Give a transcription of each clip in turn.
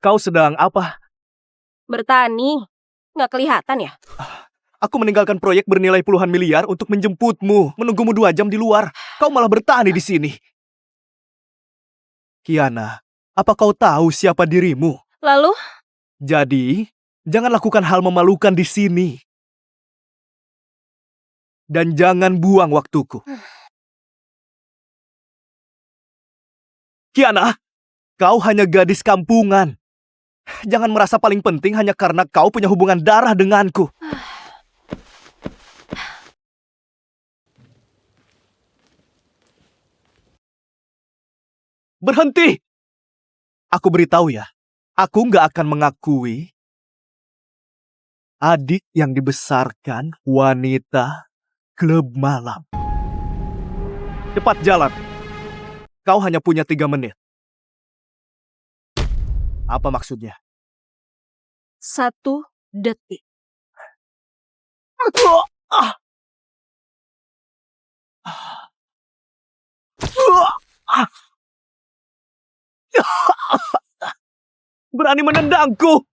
Kau sedang apa? Bertani. Nggak kelihatan ya? Aku meninggalkan proyek bernilai puluhan miliar untuk menjemputmu, menunggumu 2 jam di luar. Kau malah bertani di sini. Kiana, apa kau tahu siapa dirimu? Lalu? Jadi, jangan lakukan hal memalukan di sini. Dan jangan buang waktuku. Kiana, kau hanya gadis kampungan. Jangan merasa paling penting hanya karena kau punya hubungan darah denganku. Berhenti! Aku beritahu ya, aku nggak akan mengakui adik yang dibesarkan wanita klub malam. Cepat jalan. Kau hanya punya 3 menit. Apa maksudnya? 1 detik. Berani menendangku!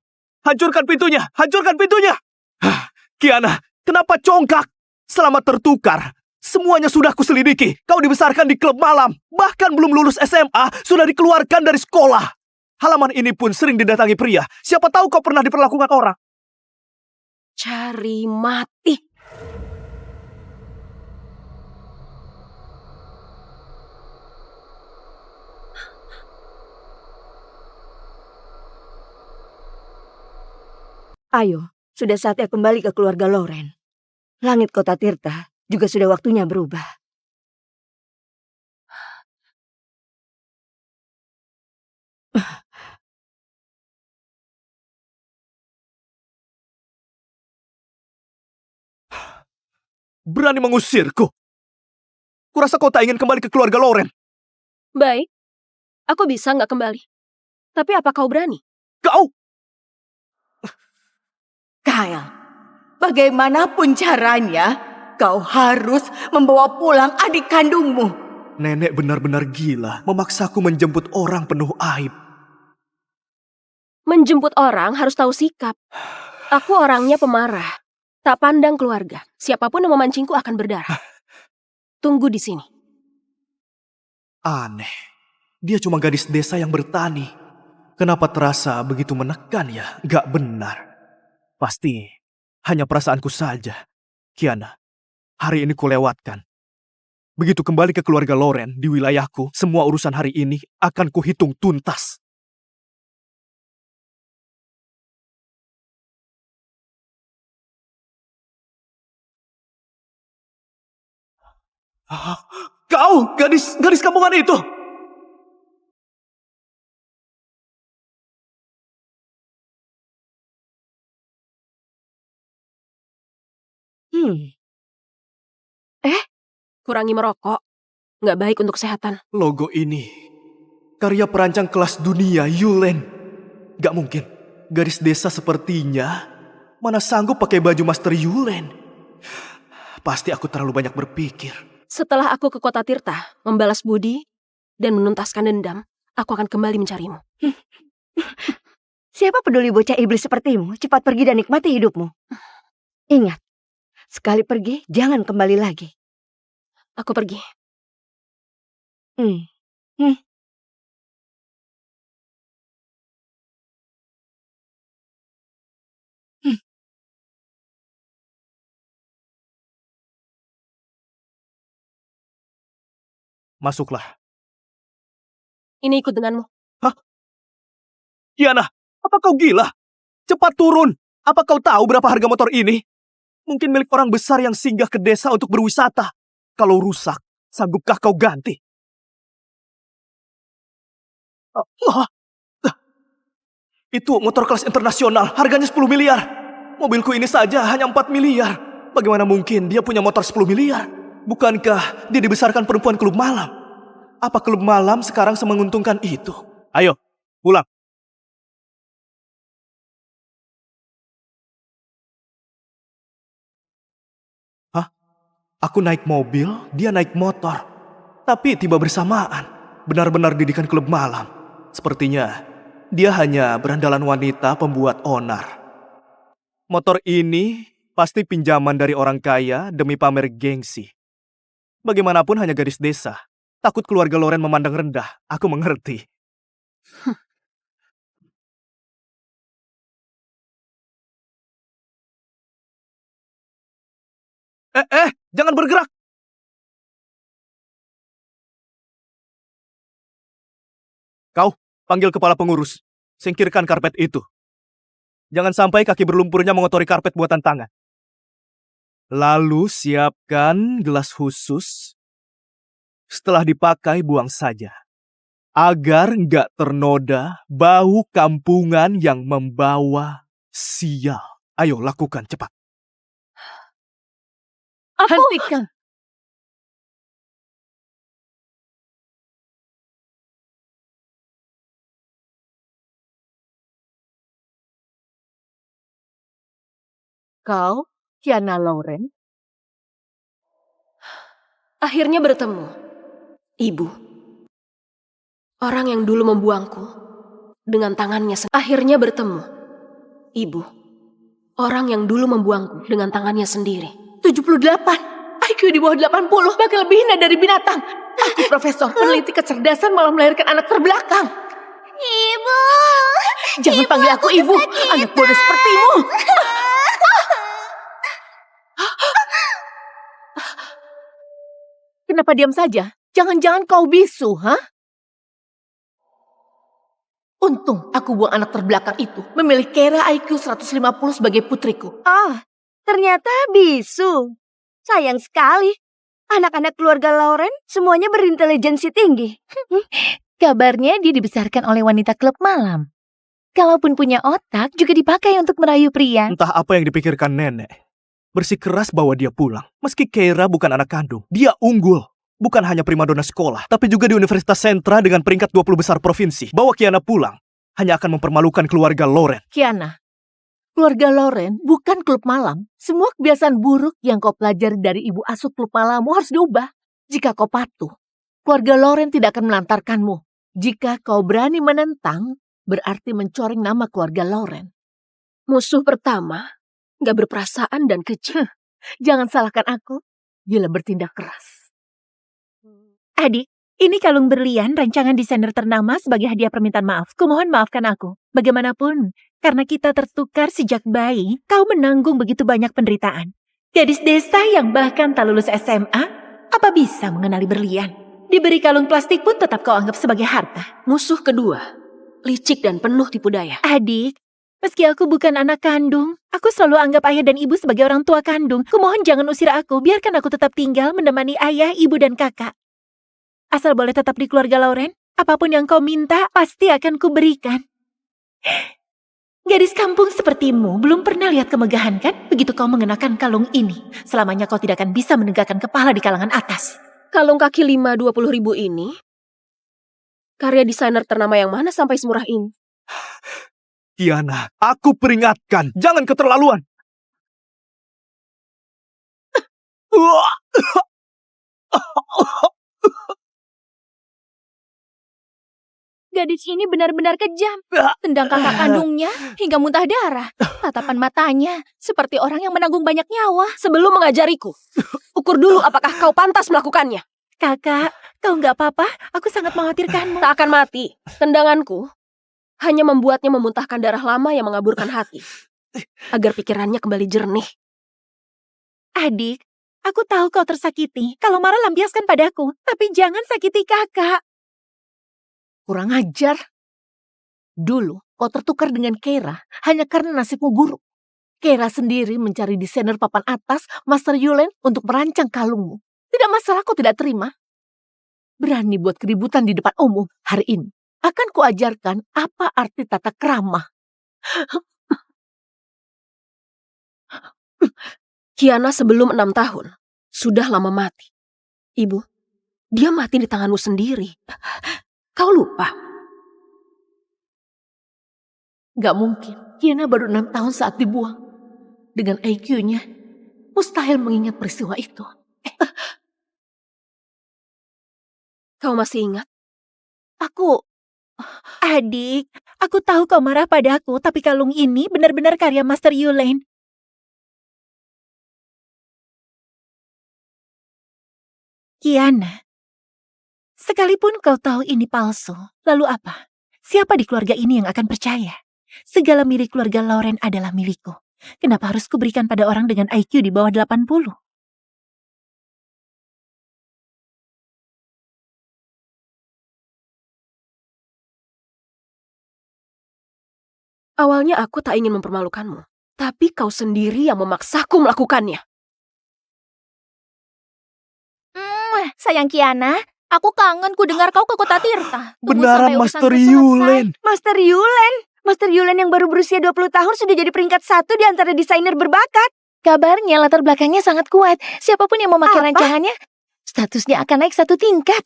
Hancurkan pintunya! Hancurkan pintunya! Kiana, kenapa congkak? Selamat tertukar. Semuanya sudah kuselidiki. Kau dibesarkan di klub malam. Bahkan belum lulus SMA, sudah dikeluarkan dari sekolah. Halaman ini pun sering didatangi pria. Siapa tahu kau pernah diperlakukan orang. Cari mati. Ayo, sudah saatnya kembali ke keluarga Loren. Langit Kota Tirta juga sudah waktunya berubah. Berani mengusirku. Kurasa kau tak ingin kembali ke keluarga Loren. Baik, aku bisa nggak kembali. Tapi apa kau berani? Kau! Kyle, bagaimanapun caranya, kau harus membawa pulang adik kandungmu. Nenek benar-benar gila memaksaku menjemput orang penuh aib. Menjemput orang harus tahu sikap. Aku orangnya pemarah. Tak pandang keluarga. Siapapun yang memancingku akan berdarah. Tunggu di sini. Aneh. Dia cuma gadis desa yang bertani. Kenapa terasa begitu menekan ya? Gak benar. Pasti hanya perasaanku saja. Kiana, hari ini kulewatkan. Begitu kembali ke keluarga Loren di wilayahku, semua urusan hari ini akan kuhitung tuntas. Kau, gadis kampungan itu! Kurangi merokok. Nggak baik untuk kesehatan. Logo ini, karya perancang kelas dunia Yulen. Gak mungkin, gadis desa sepertinya mana sanggup pakai baju Master Yulen. Pasti aku terlalu banyak berpikir. Setelah aku ke kota Tirta, membalas budi, dan menuntaskan dendam, aku akan kembali mencarimu. Siapa peduli bocah iblis sepertimu? Cepat pergi dan nikmati hidupmu. Ingat, sekali pergi, jangan kembali lagi. Aku pergi. Masuklah. Ini ikut denganmu. Hah? Kiana, apa kau gila? Cepat turun. Apa kau tahu berapa harga motor ini? Mungkin milik orang besar yang singgah ke desa untuk berwisata. Kalau rusak, sanggupkah kau ganti? Itu motor kelas internasional, harganya 10 miliar. Mobilku ini saja hanya 4 miliar. Bagaimana mungkin dia punya motor 10 miliar? Bukankah dia dibesarkan perempuan klub malam? Apa klub malam sekarang semenguntungkan itu? Ayo, pulang. Hah? Aku naik mobil, dia naik motor. Tapi tiba bersamaan. Benar-benar didikan klub malam. Sepertinya dia hanya berandalan wanita pembuat onar. Motor ini pasti pinjaman dari orang kaya demi pamer gengsi. Bagaimanapun hanya gadis desa. Takut keluarga Loren memandang rendah. Aku mengerti. Jangan bergerak. Kau, panggil kepala pengurus. Singkirkan karpet itu. Jangan sampai kaki berlumpurnya mengotori karpet buatan tangan. Lalu siapkan gelas khusus. Setelah dipakai, buang saja. Agar nggak ternoda bau kampungan yang membawa sial. Ayo, lakukan cepat. Hentikan. Kau, Kiana Loren? Akhirnya bertemu. Ibu. Orang yang dulu membuangku dengan tangannya sendiri. Akhirnya bertemu. Ibu. Orang yang dulu membuangku dengan tangannya sendiri. 78. IQ di bawah 80. Bahkan lebih hina dari binatang. Aku profesor peneliti kecerdasan malah melahirkan anak terbelakang. Ibu. Jangan panggil aku ibu. Anak bodoh sepertimu. Kenapa diam saja? Jangan-jangan kau bisu, ha? Untung aku buang anak terbelakang itu. Memilih Kera IQ 150 sebagai putriku. Oh, ternyata bisu. Sayang sekali. Anak-anak keluarga Lauren semuanya berintelijensi tinggi. Kabarnya dia dibesarkan oleh wanita klub malam. Kalaupun punya otak, juga dipakai untuk merayu pria. Entah apa yang dipikirkan nenek. Bersikeras bawa dia pulang. Meski Keira bukan anak kandung, dia unggul. Bukan hanya primadona sekolah, tapi juga di Universitas Sentra dengan peringkat 20 besar provinsi. Bawa Kiana pulang hanya akan mempermalukan keluarga Loren. Kiana, keluarga Loren bukan klub malam. Semua kebiasaan buruk yang kau pelajari dari ibu asuh klub malammu harus diubah. Jika kau patuh, keluarga Loren tidak akan melantarkanmu. Jika kau berani menentang, berarti mencoreng nama keluarga Loren. Musuh pertama gak berperasaan dan kecil. Jangan salahkan aku bila bertindak keras. Adik, ini kalung berlian rancangan desainer ternama sebagai hadiah permintaan maaf. Kumohon maafkan aku. Bagaimanapun, karena kita tertukar sejak bayi, kau menanggung begitu banyak penderitaan. Gadis desa yang bahkan tak lulus SMA, apa bisa mengenali berlian? Diberi kalung plastik pun tetap kau anggap sebagai harta. Musuh kedua, licik dan penuh tipu daya. Adik, meski aku bukan anak kandung, aku selalu anggap ayah dan ibu sebagai orang tua kandung. Kumohon jangan usir aku, biarkan aku tetap tinggal menemani ayah, ibu, dan kakak. Asal boleh tetap di keluarga Loren, apapun yang kau minta pasti akan kuberikan. Gadis kampung sepertimu belum pernah lihat kemegahan kan? Begitu kau mengenakan kalung ini, selamanya kau tidak akan bisa menegakkan kepala di kalangan atas. Kalung kaki 5 20.000 ini, karya desainer ternama yang mana sampai semurah ini? Kiana, aku peringatkan, jangan keterlaluan. Gadis ini benar-benar kejam. Tendang kakak kandungnya hingga muntah darah. Tatapan matanya seperti orang yang menanggung banyak nyawa. Sebelum mengajariku, ukur dulu apakah kau pantas melakukannya. Kakak, kau nggak apa-apa? Aku sangat mengkhawatirkanmu. Tak akan mati. Tendanganku hanya membuatnya memuntahkan darah lama yang mengaburkan hati. Agar pikirannya kembali jernih. Adik, aku tahu kau tersakiti. Kalau marah lampiaskan padaku. Tapi jangan sakiti kakak. Kurang ajar. Dulu kau tertukar dengan Kera hanya karena nasibmu buruk. Kera sendiri mencari desainer papan atas Master Yulen untuk merancang kalungmu. Tidak masalah kau tidak terima. Berani buat keributan di depan umum hari ini. Akan kuajarkan apa arti tata krama. Kiana sebelum 6 tahun sudah lama mati. Ibu, dia mati di tanganmu sendiri. Kau lupa? Gak mungkin. Kiana baru 6 tahun saat dibuang. Dengan IQ-nya, mustahil mengingat peristiwa itu. Kau masih ingat? Adik, aku tahu kau marah padaku, tapi kalung ini benar-benar karya Master Yulain. Kiana, sekalipun kau tahu ini palsu, lalu apa? Siapa di keluarga ini yang akan percaya? Segala milik keluarga Lauren adalah milikku. Kenapa harus kuberikan pada orang dengan IQ di bawah 80? Awalnya aku tak ingin mempermalukanmu, tapi kau sendiri yang memaksaku melakukannya. Sayang Kiana, aku kangen ku dengar kau ke kota Tirta. Tunggu Benaran sampai Master urusanku selesai. Yulen. Master Yulen. Master Yulen yang baru berusia 20 tahun sudah jadi peringkat 1 di antara desainer berbakat. Kabarnya latar belakangnya sangat kuat. Siapapun yang memakai Apa? rancangannya, statusnya akan naik 1 tingkat.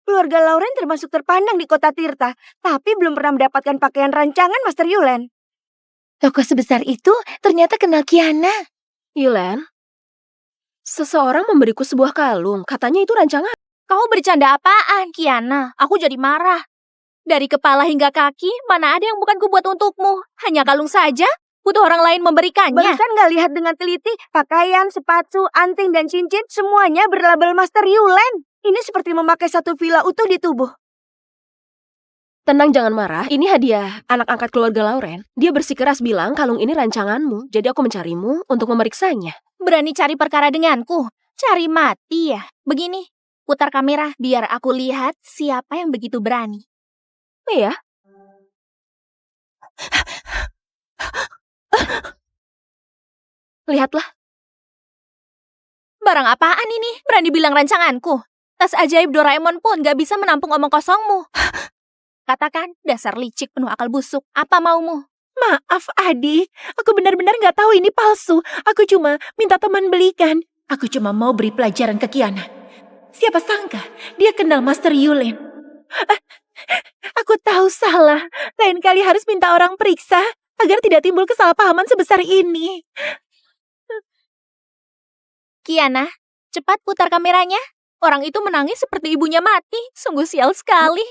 Keluarga Lauren termasuk terpandang di kota Tirta, tapi belum pernah mendapatkan pakaian rancangan Master Yulen. Tokoh sebesar itu ternyata kenal Kiana. Yulen, seseorang memberiku sebuah kalung, katanya itu rancangan. Kau bercanda apaan, Kiana? Aku jadi marah. Dari kepala hingga kaki, mana ada yang bukan kubuat untukmu? Hanya kalung saja? Butuh orang lain memberikannya. Barusan gak lihat dengan teliti, pakaian, sepatu, anting, dan cincin, semuanya berlabel Master Yulen. Ini seperti memakai satu villa utuh di tubuh. Tenang, jangan marah. Ini hadiah anak angkat keluarga Lauren. Dia bersikeras bilang kalung ini rancanganmu, jadi aku mencarimu untuk memeriksanya. Berani cari perkara denganku? Cari mati ya? Begini, putar kamera biar aku lihat siapa yang begitu berani. Iya. Lihatlah. Barang apaan ini? Berani bilang rancanganku? Tas ajaib Doraemon pun gak bisa menampung omong kosongmu. Katakan, dasar licik penuh akal busuk. Apa maumu? Maaf adik, aku benar-benar gak tahu ini palsu. Aku cuma minta teman belikan. Aku cuma mau beri pelajaran ke Kiana. Siapa sangka dia kenal Master Yulen. Aku tahu salah. Lain kali harus minta orang periksa agar tidak timbul kesalahpahaman sebesar ini. Kiana, cepat putar kameranya. Orang itu menangis seperti ibunya mati. Sungguh sial sekali.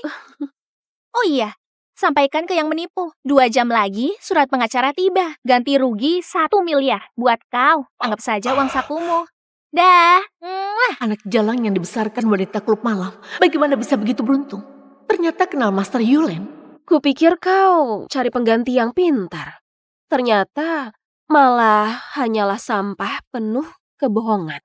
Oh iya, sampaikan ke yang menipu. 2 jam lagi surat pengacara tiba. Ganti rugi 1 miliar buat kau. Anggap saja uang sakumu. Dah. Anak jalang yang dibesarkan wanita klub malam. Bagaimana bisa begitu beruntung? Ternyata kenal Master Yulen. Kupikir kau cari pengganti yang pintar. Ternyata malah hanyalah sampah penuh kebohongan.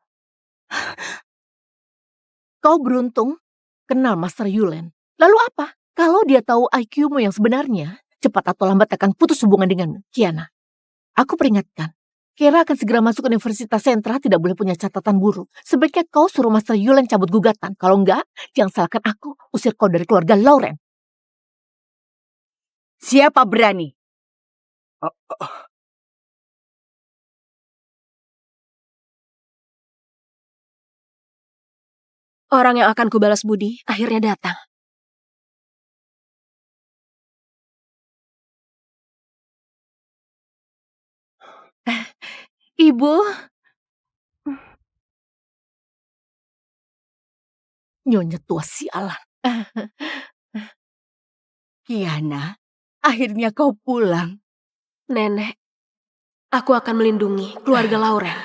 Kau beruntung kenal Master Yulen. Lalu apa? Kalau dia tahu IQ-mu yang sebenarnya, cepat atau lambat akan putus hubungan dengan Kiana. Aku peringatkan, Kiana akan segera masuk Universitas Sentra, tidak boleh punya catatan buruk. Sebaiknya kau suruh Master Yulen cabut gugatan. Kalau enggak, jangan salahkan aku, usir kau dari keluarga Lauren. Siapa berani? Orang yang akan kubalas budi akhirnya datang. Ibu. Nyonya tua sialan. Kiana, akhirnya kau pulang. Nenek, aku akan melindungi keluarga Lauren.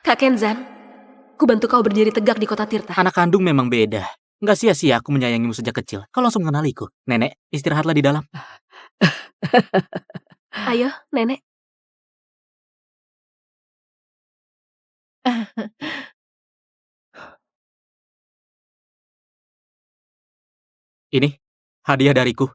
Kak Kenzan, ku bantu kau berdiri tegak di kota Tirta. Anak kandung memang beda. Nggak sia-sia aku menyayangimu sejak kecil. Kau langsung mengenaliku. Nenek, istirahatlah di dalam. Ayo, Nenek. Ini, hadiah dariku.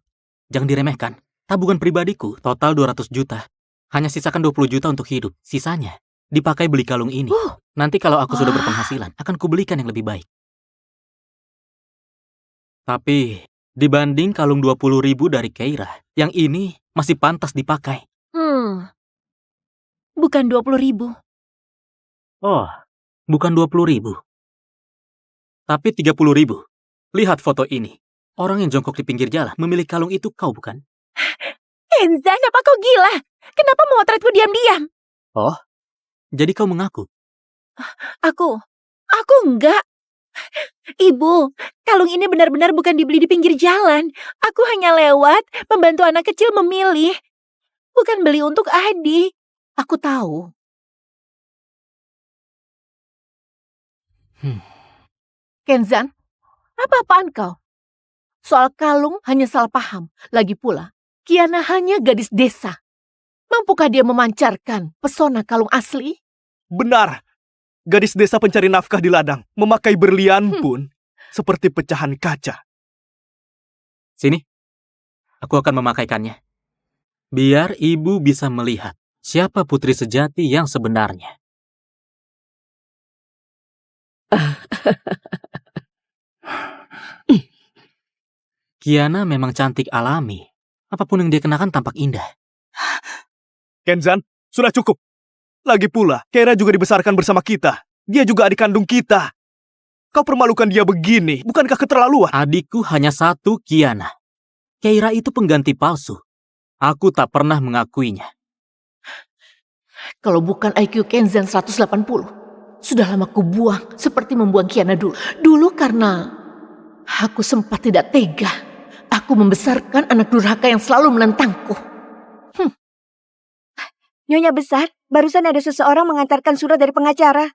Jangan diremehkan. Tabungan pribadiku, total 200 juta. Hanya sisakan 20 juta untuk hidup. Sisanya, dipakai beli kalung ini. Nanti kalau aku sudah berpenghasilan, akan kubelikan yang lebih baik. Tapi, Dibanding kalung 20.000 dari Keira, yang ini masih pantas dipakai. Bukan 20.000. Oh, bukan 20.000. Tapi 30.000. Lihat foto ini. Orang yang jongkok di pinggir jalan memilih kalung itu, kau bukan? Kenzan, apa kau gila? Kenapa memotretku diam-diam? Oh, jadi kau mengaku? Aku enggak. Ibu, kalung ini benar-benar bukan dibeli di pinggir jalan. Aku hanya lewat, membantu anak kecil memilih. Bukan beli untuk Adi. Aku tahu. Kenzan, apa-apaan kau? Soal kalung hanya salah paham. Lagi pula, Kiana hanya gadis desa. Mampukah dia memancarkan pesona kalung asli? Benar. Gadis desa pencari nafkah di ladang, memakai berlian pun seperti pecahan kaca. Sini, aku akan memakaikannya. Biar ibu bisa melihat siapa putri sejati yang sebenarnya. Kiana memang cantik alami. Apapun yang dia kenakan tampak indah. Kenzan, sudah cukup. Lagi pula, Keira juga dibesarkan bersama kita. Dia juga adik kandung kita. Kau permalukan dia begini, bukankah keterlaluan? Adikku hanya satu, Kiana. Keira itu pengganti palsu. Aku tak pernah mengakuinya. Kalau bukan IQ Kenzan 180, sudah lama ku buang seperti membuang Kiana dulu. Dulu karena aku sempat tidak tega. Aku membesarkan anak durhaka yang selalu menentangku. Nyonya besar, barusan ada seseorang mengantarkan surat dari pengacara.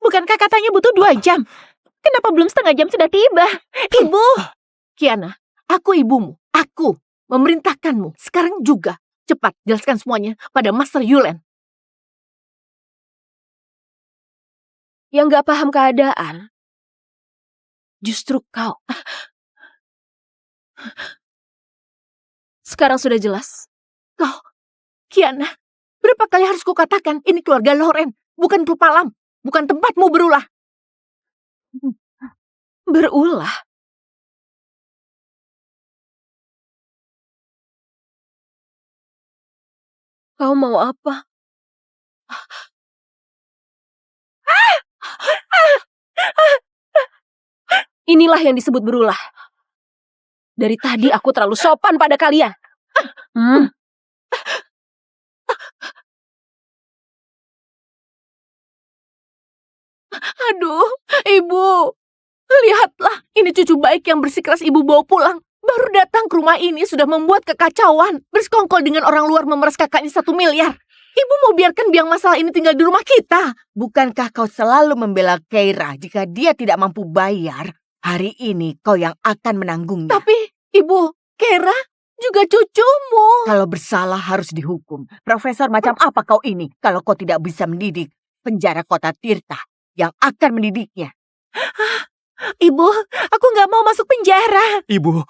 Bukankah katanya butuh 2 jam? Kenapa belum setengah jam sudah tiba? Ibu! Kiana, aku ibumu. Aku memerintahkanmu. Sekarang juga. Cepat, jelaskan semuanya pada Master Yulen. Yang gak paham keadaan, justru kau. Sekarang sudah jelas. Kau, Kiana, berapa kali harus kukatakan ini keluarga Loren, bukan klub malam, bukan tempatmu berulah. Berulah? Kau mau apa? Inilah yang disebut berulah. Dari tadi aku terlalu sopan pada kalian. Aduh, ibu. Lihatlah, ini cucu baik yang bersikeras ibu bawa pulang. Baru datang ke rumah ini sudah membuat kekacauan. Bersekongkol dengan orang luar memeras kakaknya 1 miliar. Ibu mau biarkan biang masalah ini tinggal di rumah kita. Bukankah kau selalu membela Keira jika dia tidak mampu bayar? Hari ini kau yang akan menanggungnya. Tapi, ibu, Keira juga cucumu. Kalau bersalah harus dihukum. Profesor macam apa kau ini kalau kau tidak bisa mendidik? Penjara kota Tirta yang akan mendidiknya. Ibu, aku nggak mau masuk penjara. Ibu,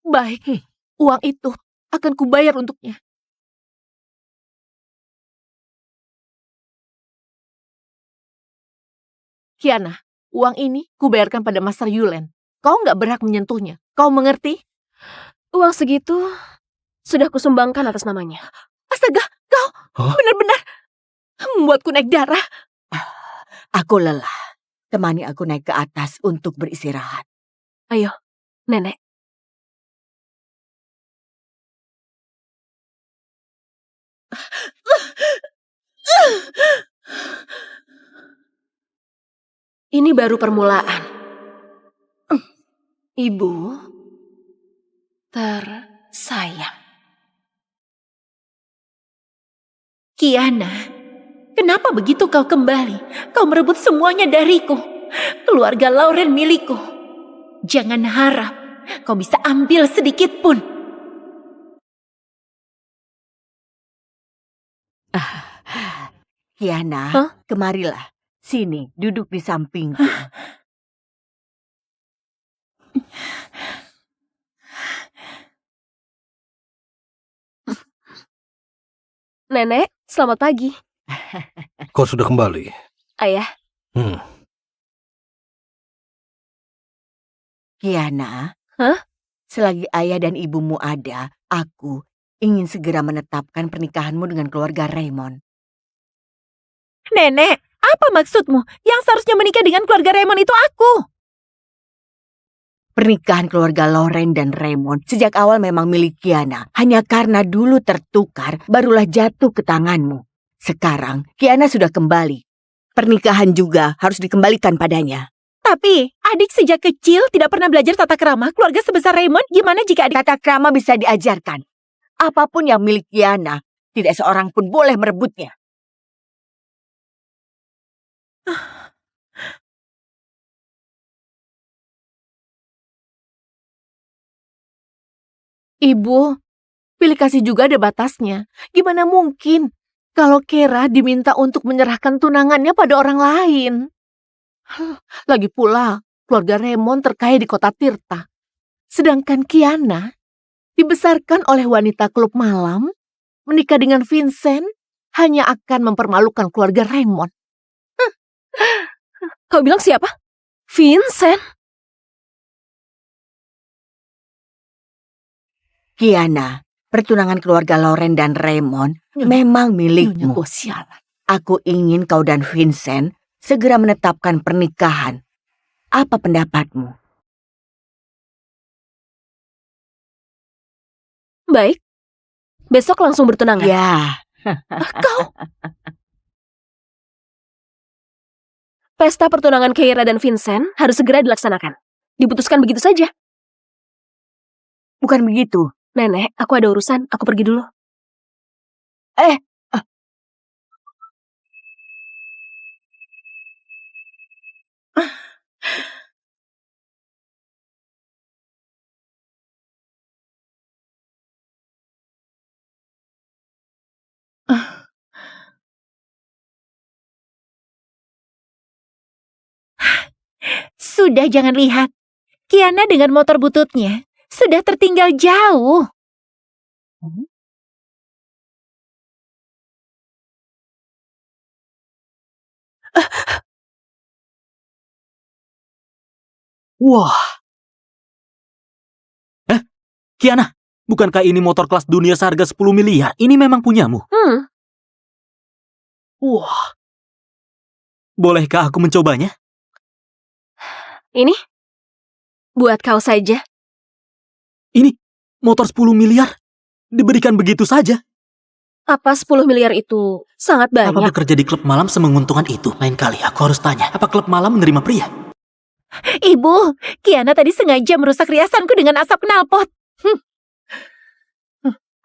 Baik, uang itu akan kubayar untuknya. Kiana, uang ini kubayarkan pada Master Yulen. Kau nggak berhak menyentuhnya. Kau mengerti? Uang segitu sudah kusumbangkan atas namanya. Astaga, kau benar-benar membuatku naik darah. Aku lelah. Temani aku naik ke atas untuk beristirahat. Ayo, Nenek. Ini baru permulaan. Ibu tersayang. Kiana, kenapa begitu kau kembali? Kau merebut semuanya dariku. Keluarga Lauren milikku. Jangan harap kau bisa ambil sedikit pun. Kiana, kemarilah. Sini, duduk di sampingku. Nenek, selamat pagi. Kau sudah kembali. Ayah, Kiana, Hah? selagi ayah dan ibumu ada, aku ingin segera menetapkan pernikahanmu dengan keluarga Raymond. Nenek, apa maksudmu? Yang seharusnya menikah dengan keluarga Raymond itu aku. Pernikahan keluarga Loren dan Raymond sejak awal memang milik Kiana. Hanya karena dulu tertukar, barulah jatuh ke tanganmu. Sekarang, Kiana sudah kembali. Pernikahan juga harus dikembalikan padanya. Tapi, adik sejak kecil tidak pernah belajar tata krama. Keluarga sebesar Raymond, gimana jika adik... Tata krama bisa diajarkan. Apapun yang milik Kiana, tidak seorang pun boleh merebutnya. Ibu, pilih kasih juga ada batasnya. Gimana mungkin kalau Kera diminta untuk menyerahkan tunangannya pada orang lain? Lagi pula, keluarga Raymond terkaya di kota Tirta. Sedangkan Kiana dibesarkan oleh wanita klub malam, menikah dengan Vincent hanya akan mempermalukan keluarga Raymond. kau bilang siapa? Vincent? Kiana, pertunangan keluarga Loren dan Raymond memang milikmu. Nyonya sialan. Aku ingin kau dan Vincent segera menetapkan pernikahan. Apa pendapatmu? Baik. Besok langsung bertunangan. Ya, Kau? Pesta pertunangan Keira dan Vincent harus segera dilaksanakan. Diputuskan begitu saja. bukan begitu. Nenek, aku ada urusan. Aku pergi dulu. Sudah, jangan lihat. Kiana dengan motor bututnya sudah tertinggal jauh. Wah, Kiana, bukankah ini motor kelas dunia seharga 10 miliar? Ini memang punyamu. wah. Bolehkah aku mencobanya? Ini? Buat kau saja. Ini motor 10 miliar diberikan begitu saja. Apa 10 miliar itu sangat Apa banyak? bekerja di klub malam semenguntungkan itu? Lain kali aku harus tanya, apa klub malam menerima pria? Ibu, Kiana tadi sengaja merusak riasanku dengan asap knalpot.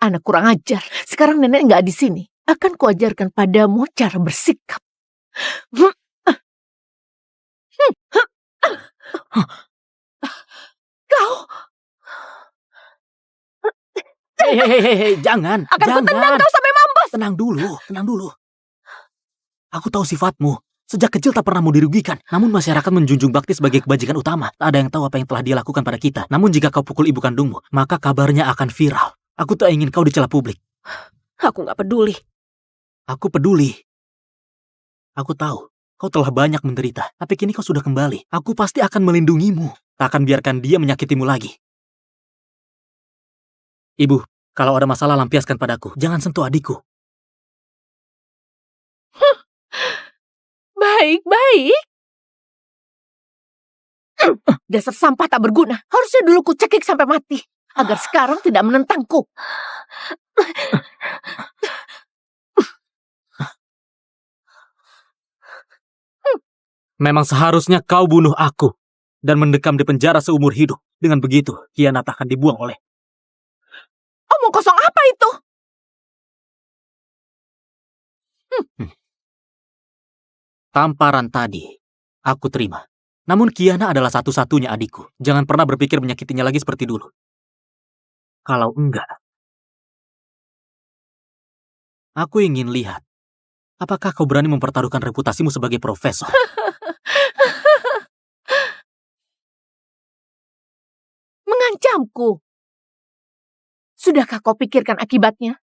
Anak kurang ajar. Sekarang nenek nggak di sini. Akan kuajarkan padamu cara bersikap. Kau Hei, jangan, akan jangan. kutendang kau sampai mampus. Tenang dulu. Aku tahu sifatmu. Sejak kecil tak pernah mau dirugikan. Namun masyarakat menjunjung bakti sebagai kebajikan utama. Tak ada yang tahu apa yang telah dia lakukan pada kita. Namun jika kau pukul ibu kandungmu, maka kabarnya akan viral. Aku tak ingin kau dicela publik. Aku nggak peduli. Aku peduli. Aku tahu, kau telah banyak menderita. Tapi kini kau sudah kembali. Aku pasti akan melindungimu. Tak akan biarkan dia menyakitimu lagi. Ibu, kalau ada masalah lampiaskan padaku. Jangan sentuh adikku. Baik. Dasar sampah tak berguna. Harusnya dulu ku cekik sampai mati. Agar sekarang tidak menentangku. Memang seharusnya kau bunuh aku. Dan mendekam di penjara seumur hidup. Dengan begitu, Kianat akan dibuang oleh... Omong kosong apa itu? Tamparan tadi, aku terima. Namun Kiana adalah satu-satunya adikku. Jangan pernah berpikir menyakitinya lagi seperti dulu. Kalau enggak, aku ingin lihat. Apakah kau berani mempertaruhkan reputasimu sebagai profesor? Mengancamku. Sudahkah kau pikirkan akibatnya?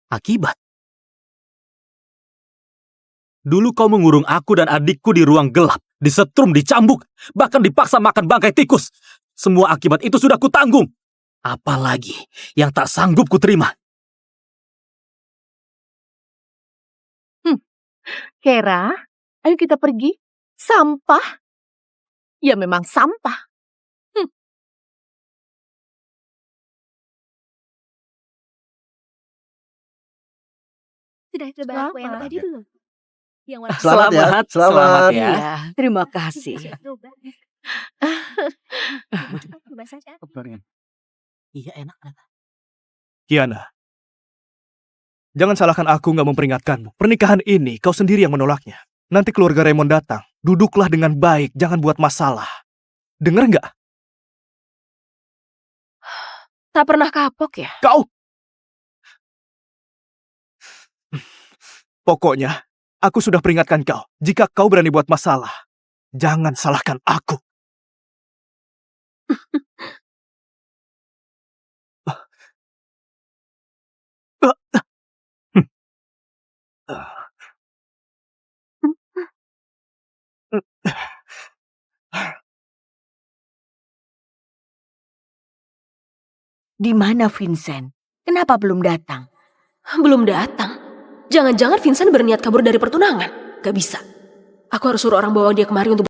Akibat. Dulu kau mengurung aku dan adikku di ruang gelap, disetrum, dicambuk, bahkan dipaksa makan bangkai tikus. Semua akibat itu sudah kutanggung. Apalagi yang tak sanggup kuterima. Kera, ayo kita pergi. Sampah? Ya memang sampah. Sudah coba aku yang tadi belum? Yang warna Selamat ya, selamat. ya. Iya, terima kasih. coba. Coba saja. Iya, enak. Kiana, jangan salahkan aku nggak memperingatkanmu. Pernikahan ini kau sendiri yang menolaknya. Nanti keluarga Raymond datang. Duduklah dengan baik, jangan buat masalah. Dengar nggak? Tak pernah kapok ya? Kau! Pokoknya, aku sudah peringatkan kau. Jika kau berani buat masalah, jangan salahkan aku. Di mana Vincent? Kenapa belum datang? Belum datang. Jangan-jangan Vincent berniat kabur dari pertunangan. Gak bisa. Aku harus suruh orang bawa dia kemari untuk